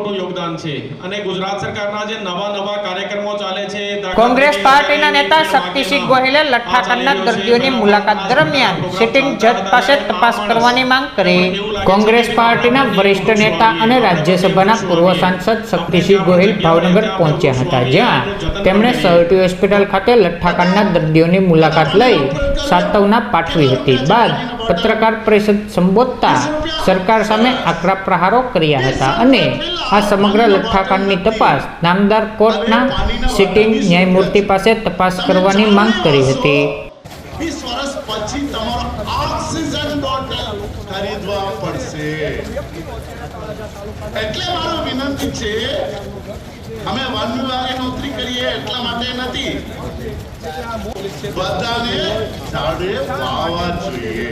મોટું યોગદાન છે અને ગુજરાત સરકારના જે નવા કાર્યક્રમો ચાલે છે કોંગ્રેસ પાર્ટીના નેતા શક્તિસિંહ ગોહિલે લઠ્ઠાકાંડના દર્દીઓની મુલાકાત દરમિયાન સિટિંગ જજ પાસે તપાસ કરવાની માંગ કરી। કોંગ્રેસ પાર્ટીના વરિષ્ઠ નેતા અને રાજ્યસભાના પૂર્વ સાંસદ શક્તિસિંહ ગોહિલ ભાવનગર પહોંચ્યા હતા, જ્યાં તેમણે સહટી હોસ્પિટલ ખાતે લઠ્ઠાકાંડના દર્દીઓની મુલાકાત લઈ સાંત્વના પાઠવી હતી। બાદ પત્રકાર પરિષદ સંબોધતા સરકાર સામે આકરા પ્રહારો કર્યા હતા અને આ સમગ્ર લઠ્ઠાકાંડની તપાસ નામદાર કોર્ટના સિટિંગ ન્યાયમૂર્તિ પાસે તપાસ કરવાની માંગ કરી હતી। 20 વર્ષ પછી તમારો ઓક્સિજન બોટલ ખરીદવા પડશે એટલે મારો વિનંતી છે, અમે વન વિભાગે નોકરી કરીએ એટલા માટે નથી, બધાને ઝાડે વાવવા જોઈએ।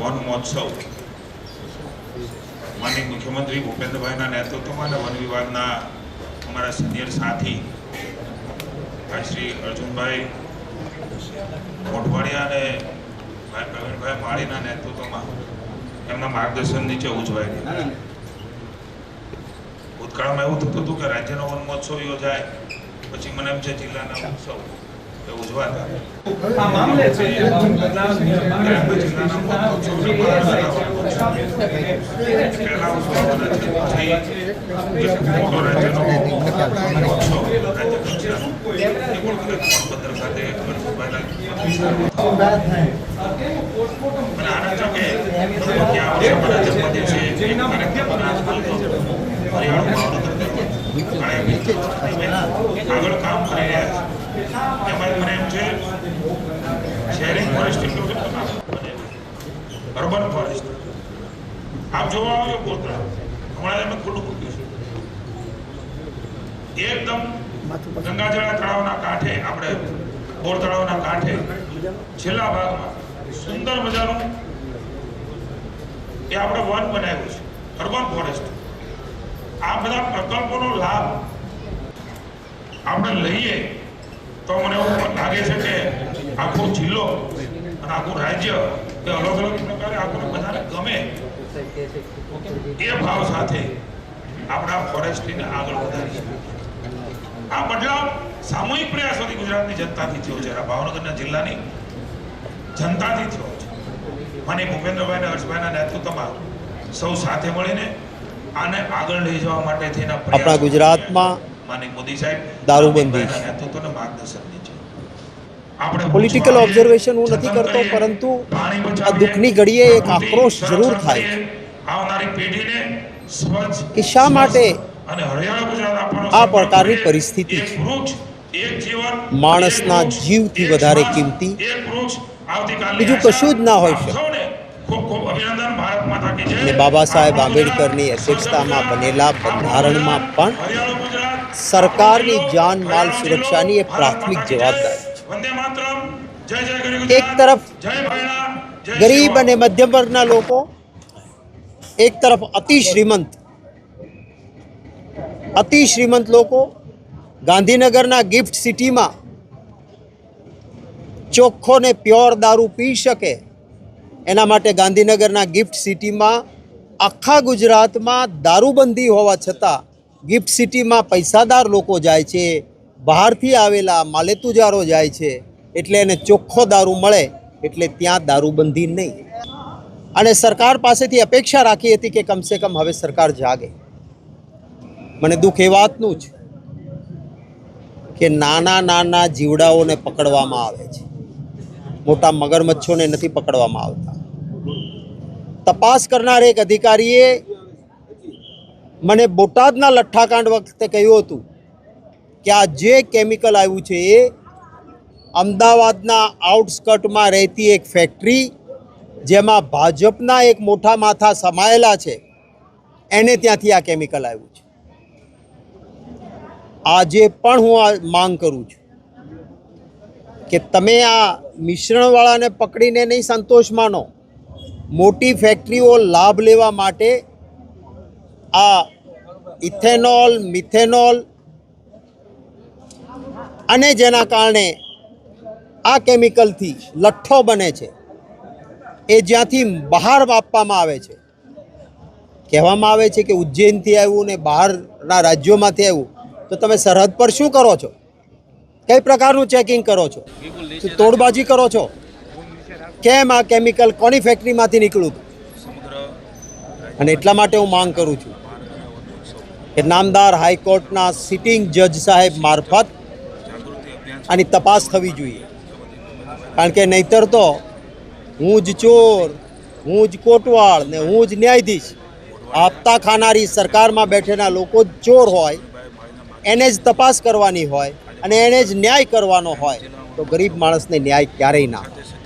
वन महोत्सव माननीय मुख्यमंत्री भूपेन्द्र भाई नेतृत्व में वन विभाग अमरा सीनियर साथी भाई श्री अर्जुन भाई मोटवाड़िया ने भाई प्रवीण भाई माड़ी नेतृत्व में एमना मार्गदर्शन नीचे उजवाई। भूतकाल में एवं थतुं कि राज्य वन महोत्सव योजाय पछी मने एम छे जिल्लाना उत्सव उजवाता આગળ કામ કરી રહ્યા છે। એમાં મને એમ છે શેરિંગ ફોરેસ્ટ અર્બન ફોરેસ્ટ આપ જોવા આવજો કોતરા હમણાં અમે ખુલ્લું મૂક્યું છે એકદમ ગંગાજળા તળાવના કાંઠે, આપણે બોર તળાવના કાંઠે છેલ્લા ભાગમાં સુંદર મજાનું એ આપણે વન બનાવ્યું છે, અર્બન ફોરેસ્ટ। આ બધા પ્રકલ્પોનો લાભ આપણે લઈએ તો મને એવું લાગે છે કે આખો જિલ્લો અને આખું રાજ્ય એ અલગ અલગ પ્રકારે આપણને બધાને ગમે એ ભાવ સાથે આપણા ફોરેસ્ટને આગળ વધારીએ। આ બદલાવ સામૂહિક પ્રયાસોથી ગુજરાતની જનતાથી થયો છે, ભાવનગરના જિલ્લાની જનતાથી થયો છે। મને ભૂપેન્દ્રભાઈ અને હર્ષભાઈના નેતૃત્વમાં સૌ સાથે મળીને આને આગળ લઈ જવા માટે થઈને આપણા ગુજરાતમાં માનનીય મોદી સાહેબ દારૂબંધી નેતૃત્વને માર્ગદર્શન નીચે પોલિટિકલ ઓબ્ઝર્વેશન હું નથી કરતો, પરંતુ આ દુઃખની ઘડીએ એક આક્રોશ જરૂર થાય આવનારી પેઢીને સ્વચ્છ કે શા માટે અને હરિયાળું ગુજરાત આપવાનો આ પ્રકારની પરિસ્થિતિ છે। એક જીવન માણસના જીવથી વધારે કિંમતી એક વૃક્ષ આવતીકાલે બીજું કશું જ ના હોય શકે। ખૂબ ખૂબ અભિનંદન, ભારત માતા કી જય। અને બાબા સાહેબ આંબેડકરની અધ્યક્ષતામાં બનેલા બંધારણમાં પણ હરિયાળું ગુજરાત સરકારની જાન માલ સુરક્ષાની એક પ્રાથમિક જવાબદારી છે। વંદે માતરમ, જય જય ગરી એક તરફ જય ભાઈના જય ગરીબ અને મધ્યમ વર્ગના લોકો, એક તરફ અતિ શ્રીમંત લોકો ગાંધીનગરના ગિફ્ટ સિટીમાં ચોખ્ખો ને પ્યોર દારૂ પી શકે એના માટે ગાંધીનગરના ગિફ્ટ સિટીમાં આખા ગુજરાતમાં દારૂબંધી હોવા છતાં ગિફ્ટ સિટીમાં પૈસાદાર લોકો જાય છે, બહારથી આવેલા માલેતુજારો જાય છે, એટલે એને ચોખ્ખો દારૂ મળે એટલે ત્યાં દારૂબંધી નહીં। અને સરકાર પાસેથી અપેક્ષા રાખી હતી કે કમસે કમ હવે સરકાર જાગે। મને દુઃખ એ વાતનું છે કે નાના નાના જીવડાઓને પકડવામાં આવે છે, મોટા મગરમચ્છોને નથી પકડવામાં આવતા। તપાસ કરનાર એક અધિકારીએ મને બોટાદના લઠ્ઠાકાંડ વખતે કહ્યું હતું કે આ જે કેમિકલ આવ્યું છે એ અમદાવાદના આઉટસ્કર્ટમાં રહેતી એક ફેક્ટરી, જેમાં ભાજપના એક મોટા માથા સમાયેલા છે, એને ત્યાંથી આ કેમિકલ આવ્યું છે। આજે પણ હું આ માંગ કરું છું કે તમે આ મિશ્રણવાળાને પકડીને નહીં સંતોષ માનો, મોટી ફેક્ટરીઓ લાભ લેવા માટે આ ઇથેનોલ, મિથેનોલ અને જેના કારણે આ કેમિકલથી લઠ્ઠો બને છે એ જ્યાંથી બહાર આપવામાં આવે છે, કહેવામાં આવે છે કે ઉજ્જૈનથી આવ્યું ને બહારના રાજ્યોમાંથી આવ્યું, તો તમે સરહદ પર શું કરો છો? કઈ પ્રકારનું ચેકિંગ કરો છો? તોડબાજી કરો છો? કેમ આ કેમિકલ કોની ફેક્ટરીમાંથી નીકળ્યું હતું? અને એટલા માટે હું માંગ કરું છું કે નામદાર હાઈકોર્ટના સિટિંગ જજ સાહેબ મારફત આની તપાસ થવી જોઈએ. કારણ કે નહીતર તો હું જ ચોર, હું જ કોટવાળ ને હું જ ન્યાયાધીશ, હપ્તા ખાનારી સરકારમાં બેઠેલા લોકો જ ચોર હોય, એને જ તપાસ કરવાની હોય અને એને જ ન્યાય કરવાનો હોય, તો ગરીબ માણસને ન્યાય ક્યારેય ના મળે.